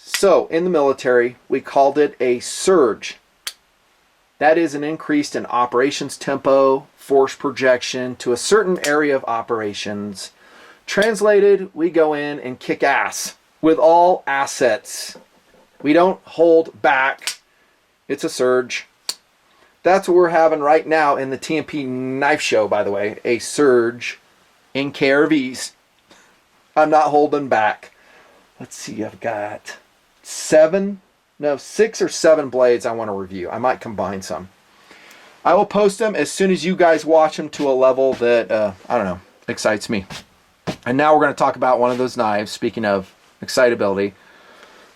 So in the military, we called it a surge. That is an increase in operations tempo, force projection to a certain area of operations. Translated, we go in and kick ass with all assets. We don't hold back. It's a surge. That's what we're having right now in the TNP knife show, by the way. A surge in KRVs. I'm not holding back. Let's see, I've got 6 or 7 blades I want to review. I might combine some. I will post them as soon as you guys watch them to a level that, I don't know, excites me. And now we're going to talk about one of those knives, speaking of excitability,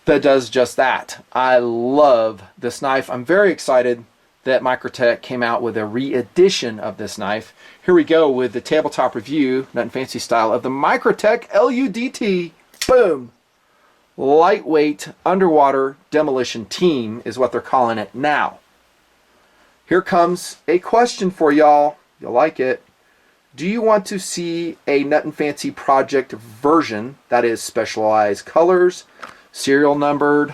that does just that. I love this knife. I'm very excited that Microtech came out with a re-edition of this knife. Here we go with the tabletop review, Nut and Fancy style, of the Microtech LUDT. Boom! Lightweight underwater demolition team is what they're calling it now. Here comes a question for y'all. You'll like it. Do you want to see a Nut and Fancy project version that is specialized colors, serial numbered?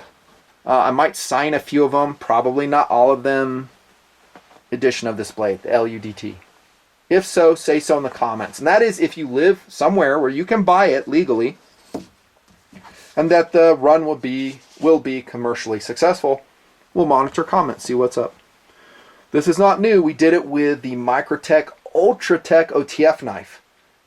I might sign a few of them, probably not all of them. Edition of this blade, the LUDT. If so, say so in the comments. And that is if you live somewhere where you can buy it legally, and that the run will be commercially successful. We'll monitor comments, see what's up. This is not new. We did it with the Microtech Ultratech OTF knife,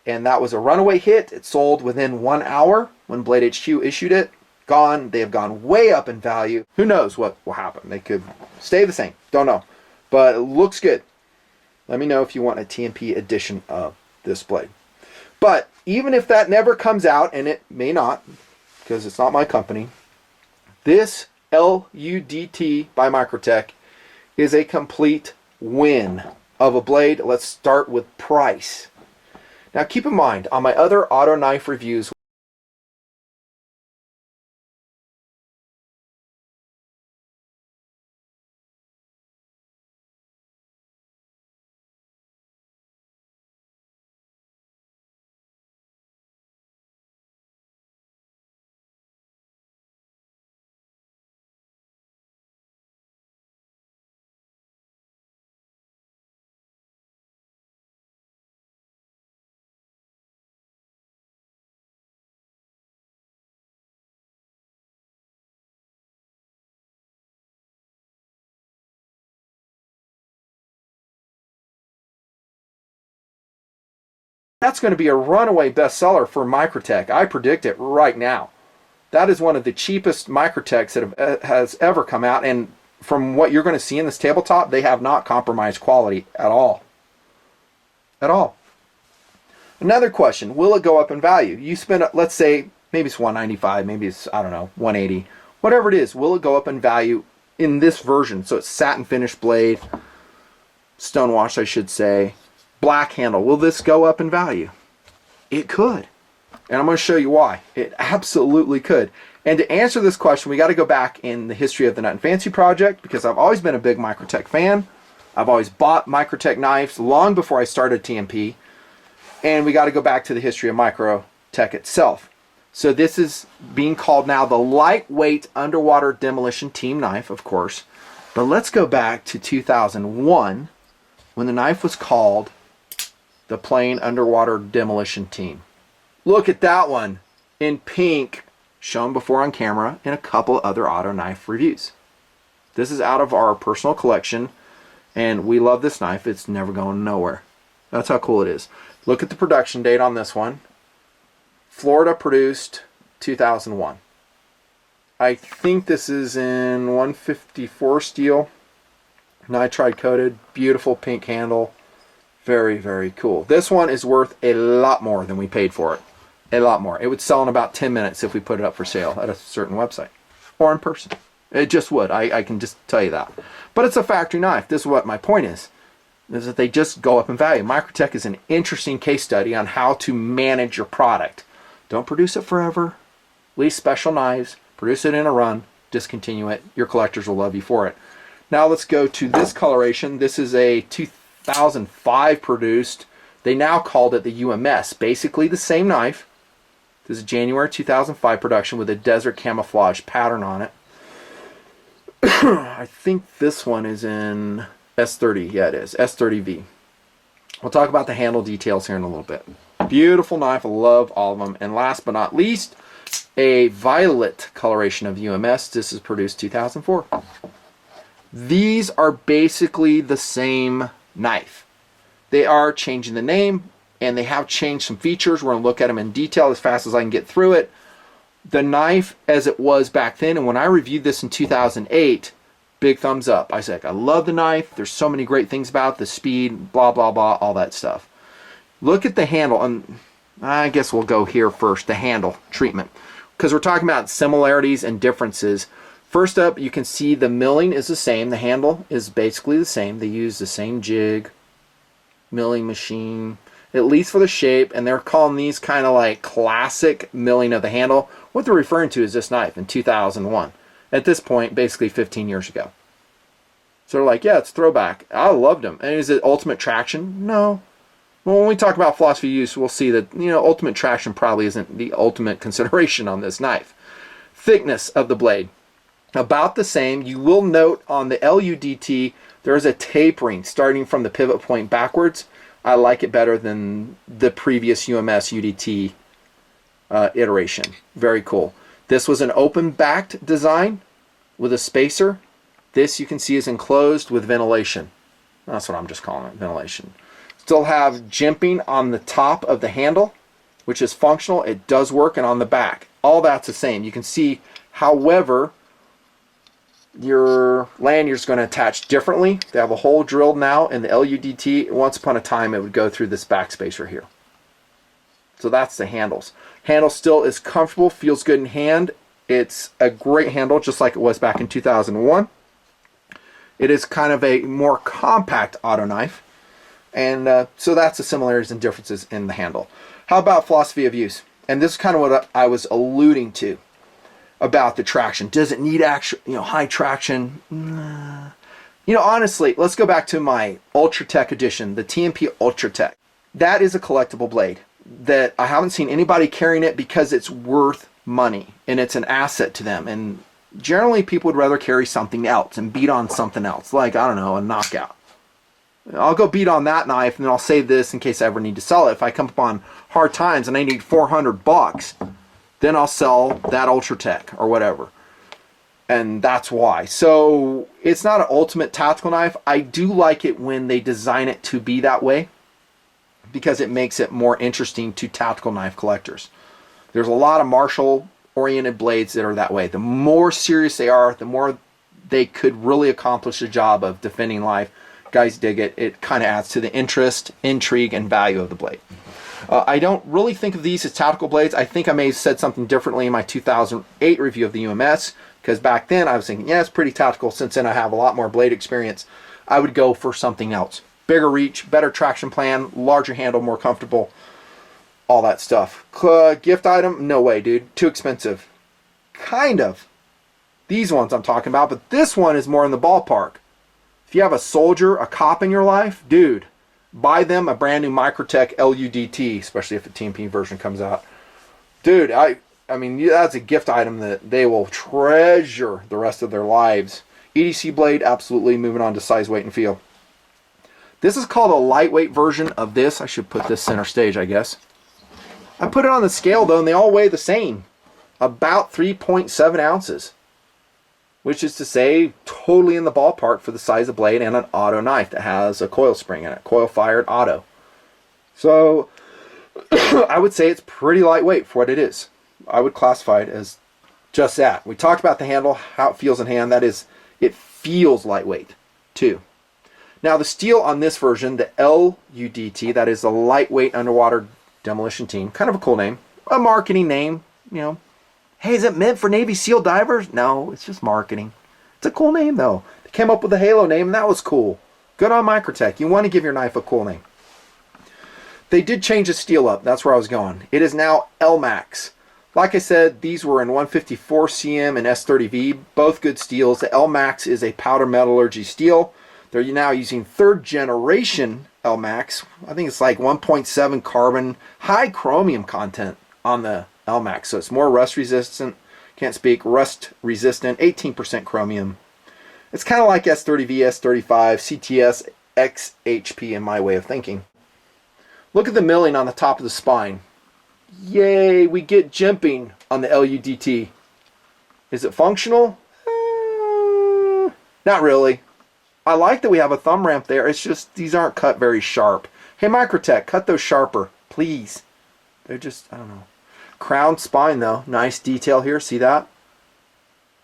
and that was a runaway hit. It sold within 1 hour when Blade HQ issued it. Gone. They have gone way up in value. Who knows what will happen? They could stay the same. Don't know. But it looks good. Let me know if you want a TNP edition of this blade. But even if that never comes out, and it may not, because it's not my company, this LUDT by Microtech is a complete win of a blade. Let's start with price. Now keep in mind, on my other auto knife reviews, that's going to be a runaway bestseller for Microtech. I predict it right now. That is one of the cheapest Microtechs that has ever come out, and from what you're going to see in this tabletop, they have not compromised quality at all. At all. Another question, will it go up in value? You spend, let's say, maybe it's $195, maybe it's, I don't know, $180. Whatever it is, will it go up in value in this version? So it's satin finished blade, stonewashed I should say, black handle. Will this go up in value? It could. And I'm going to show you why. It absolutely could. And to answer this question, we got to go back in the history of the Nut and Fancy project, because I've always been a big Microtech fan. I've always bought Microtech knives long before I started TNP. And we got to go back to the history of Microtech itself. So this is being called now the lightweight underwater demolition team knife, of course. But let's go back to 2001 when the knife was called the plain underwater demolition team. Look at that one in pink, shown before on camera in a couple other auto knife reviews. This is out of our personal collection, and we love this knife. It's never going nowhere. That's how cool it is. Look at the production date on this one. Florida produced 2001. I think this is in 154 steel, nitride coated, beautiful pink handle. Very, very cool. This one is worth a lot more than we paid for it. A lot more. It would sell in about 10 minutes if we put it up for sale at a certain website or in person. It just would. I can just tell you that. But it's a factory knife. This is what my point is that they just go up in value. Microtech is an interesting case study on how to manage your product. Don't produce it forever. Lease special knives. Produce it in a run. Discontinue it. Your collectors will love you for it. Now let's go to this coloration. This is a 2005 produced. They now called it the UMS. Basically the same knife. This is January 2005 production with a desert camouflage pattern on it. I think this one is in S30. Yeah, it is. S30V. We'll talk about the handle details here in a little bit. Beautiful knife. I love all of them. And last but not least, a violet coloration of UMS. This is produced 2004. These are basically the same knife. They are changing the name, and they have changed some features. We're going to look at them in detail as fast as I can get through it. The knife as it was back then, and when I reviewed this in 2008, big thumbs up. I said, I love the knife. There's so many great things about it, the speed, blah, blah, blah, all that stuff. Look at the handle, and I guess we'll go here first, the handle treatment, because we're talking about similarities and differences. First up, you can see the milling is the same. The handle is basically the same. They use the same jig, milling machine, at least for the shape, and they're calling these kind of like classic milling of the handle. What they're referring to is this knife in 2001. At this point, basically 15 years ago. So they're like, yeah, it's throwback. I loved them. And is it ultimate traction? No. Well, when we talk about philosophy of use, we'll see that, you know, ultimate traction probably isn't the ultimate consideration on this knife. Thickness of the blade, about the same. You will note on the LUDT, there is a tapering starting from the pivot point backwards. I like it better than the previous UMS UDT iteration. Very cool. This was an open-backed design with a spacer. This you can see is enclosed with ventilation. That's what I'm just calling it, ventilation. Still have jimping on the top of the handle, which is functional. It does work, and on the back. All that's the same. You can see, however, your lanyard's going to attach differently. They have a hole drilled now in the LUDT. Once upon a time, it would go through this back spacer here. So that's the handles. Handle still is comfortable, feels good in hand. It's a great handle, just like it was back in 2001. It is kind of a more compact auto knife. And so that's the similarities and differences in the handle. How about philosophy of use? And this is kind of what I was alluding to about the traction. Does it need actual, high traction? You know, honestly, let's go back to my Ultratech edition, the TNP Ultratech. That is a collectible blade that I haven't seen anybody carrying it because it's worth money and it's an asset to them. And generally people would rather carry something else and beat on something else, like, I don't know, a knockout. I'll go beat on that knife and then I'll save this in case I ever need to sell it. If I come upon hard times and I need $400, then I'll sell that Ultratech or whatever. And that's why. So it's not an ultimate tactical knife. I do like it when they design it to be that way, because it makes it more interesting to tactical knife collectors. There's a lot of martial oriented blades that are that way. The more serious they are, the more they could really accomplish the job of defending life. Guys dig it. It kind of adds to the interest, intrigue, and value of the blade. I don't really think of these as tactical blades. I think I may have said something differently in my 2008 review of the UMS, because back then I was thinking, yeah, it's pretty tactical. Since then I have a lot more blade experience. I would go for something else. Bigger reach, better traction plan, larger handle, more comfortable, all that stuff. Gift item? No way, dude. Too expensive. Kind of. These ones I'm talking about, but this one is more in the ballpark. If you have a soldier, a cop in your life, dude, buy them a brand new Microtech LUDT, especially if the TNP version comes out. Dude, I mean, that's a gift item that they will treasure the rest of their lives. EDC blade, absolutely. Moving on to size, weight, and feel. This is called a lightweight version of this. I should put this center stage, I guess. I put it on the scale, though, and they all weigh the same. About 3.7 ounces. Which is to say, totally in the ballpark for the size of blade and an auto knife that has a coil spring in it. Coil-fired auto. So, I would say it's pretty lightweight for what it is. I would classify it as just that. We talked about the handle, how it feels in hand. That is, it feels lightweight, too. Now, the steel on this version, the LUDT, that is the Lightweight Underwater Demolition Team. Kind of a cool name. A marketing name, Hey, is it meant for Navy SEAL divers? No, it's just marketing. It's a cool name, though. They came up with a Halo name, and that was cool. Good on Microtech. You want to give your knife a cool name. They did change the steel up. That's where I was going. It is now LMAX. Like I said, these were in 154 CM and S30V. Both good steels. The LMAX is a powder metallurgy steel. They're now using third generation LMAX. I think it's like 1.7 carbon, high chromium content on the LMAX, so it's more rust resistant. Can't speak. Rust resistant, 18% chromium. It's kind of like S30V, S35, CTS, XHP in my way of thinking. Look at the milling on the top of the spine. Yay, we get jimping on the LUDT. Is it functional? Not really. I like that we have a thumb ramp there. It's just these aren't cut very sharp. Hey, Microtech, cut those sharper, please. They're just, I don't know. Crown spine, though. Nice detail here. See that?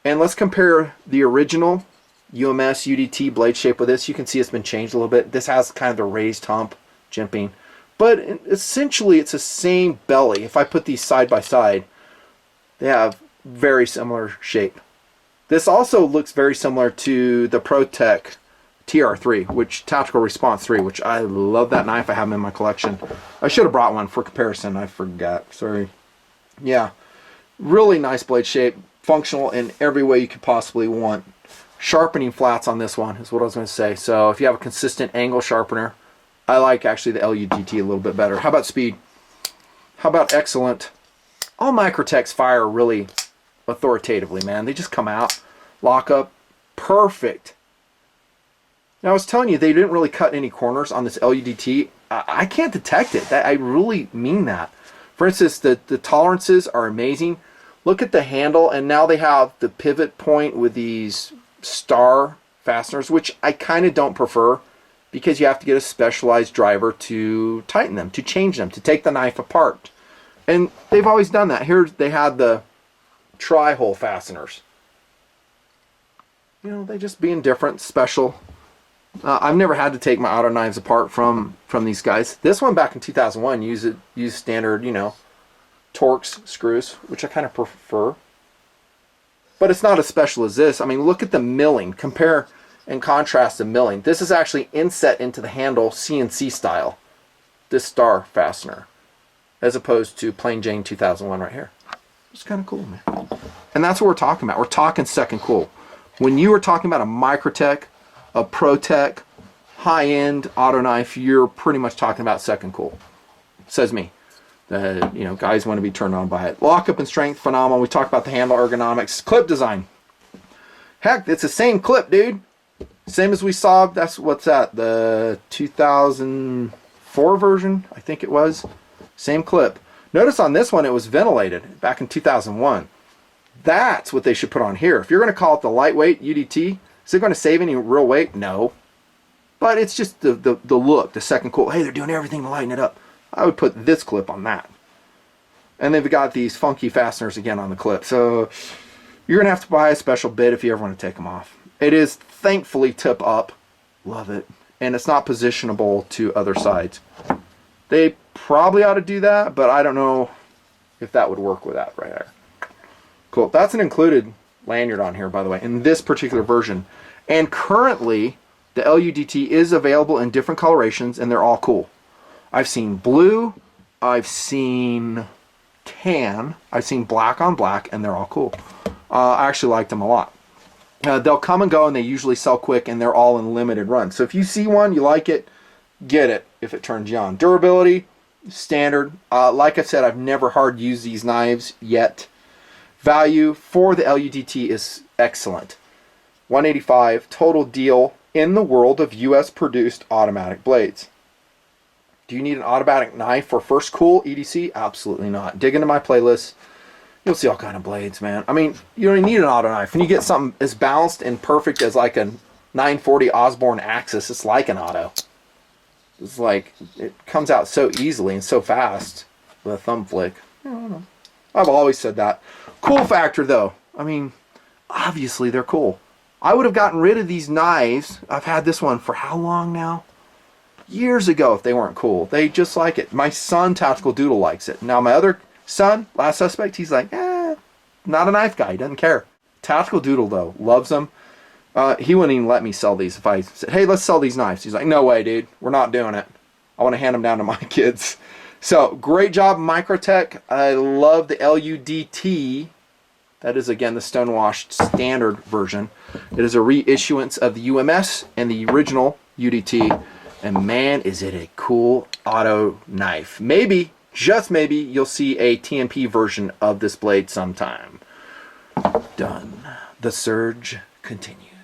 And let's compare the original UMS UDT blade shape with this. You can see it's been changed a little bit. This has kind of the raised hump jimping. But essentially, it's the same belly. If I put these side by side, they have very similar shape. This also looks very similar to the ProTech TR3, which Tactical Response 3, which I love that knife. I have them in my collection. I should have brought one for comparison. I forgot. Sorry. Yeah. Really nice blade shape. Functional in every way you could possibly want. Sharpening flats on this one is what I was going to say. So if you have a consistent angle sharpener, I like actually the LUDT a little bit better. How about speed? How about excellent? All Microtechs fire really authoritatively, man. They just come out, lock up, perfect. Now I was telling you they didn't really cut any corners on this LUDT. I can't detect it. I really mean that. For instance, the tolerances are amazing. Look at the handle, and now they have the pivot point with these star fasteners, which I kind of don't prefer because you have to get a specialized driver to tighten them, to change them, to take the knife apart. And they've always done that. Here they had the tri-hole fasteners. You know, they just being different, special. I've never had to take my auto knives apart from these guys. This one back in 2001 used standard, you know, Torx screws, which I kind of prefer. But it's not as special as this. I mean, look at the milling. Compare and contrast the milling. This is actually inset into the handle CNC style. This star fastener. As opposed to plain Jane 2001 right here. It's kind of cool, man. And that's what we're talking about. We're talking second cool. When you are talking about a Microtech, a ProTech, high-end auto knife, you're pretty much talking about second cool. Says me. You know, guys want to be turned on by it. Lockup and strength, phenomenal. We talked about the handle ergonomics. Clip design. Heck, it's the same clip, dude. Same as we saw. That's what's that? The 2004 version, I think it was. Same clip. Notice on this one it was ventilated back in 2001. That's what they should put on here. If you're going to call it the lightweight UDT, is it going to save any real weight? No. But it's just the look, the second cool. Hey, they're doing everything to lighten it up. I would put this clip on that. And they've got these funky fasteners again on the clip. So you're going to have to buy a special bit if you ever want to take them off. It is thankfully tip up. Love it. And it's not positionable to other sides. They probably ought to do that, but I don't know if that would work with that right there. Cool. That's an included lanyard on here, by the way, in this particular version. And currently, the LUDT is available in different colorations, and they're all cool. I've seen blue, I've seen tan, I've seen black on black, and they're all cool. I actually liked them a lot. They'll come and go, and they usually sell quick, and they're all in limited runs. So if you see one, you like it, get it if it turns you on. Durability, standard. Like I said, I've never hard used these knives yet. Value for the LUDT is excellent. $185 total deal in the world of US produced automatic blades. Do you need an automatic knife for first cool EDC? Absolutely not. Dig into my playlist. You'll see all kind of blades, man. I mean, you don't even need an auto knife. When you get something as balanced and perfect as like a 940 Osborne Axis, it's like an auto. It's like, it comes out so easily and so fast with a thumb flick. I don't know. I've always said that. Cool factor, though. I mean, obviously they're cool. I would have gotten rid of these knives. I've had this one for how long now? Years ago if they weren't cool. They just like it. My son, Tactical Doodle, likes it. Now my other son, Last Suspect, he's like, not a knife guy. He doesn't care. Tactical Doodle, though, loves them. He wouldn't even let me sell these if I said, hey, let's sell these knives. He's like, no way, dude. We're not doing it. I want to hand them down to my kids. So, great job, Microtech. I love the LUDT. That is, again, the stonewashed standard version. It is a reissuance of the UMS and the original UDT. And man, is it a cool auto knife. Maybe, just maybe, you'll see a TNP version of this blade sometime. Done. The surge continues.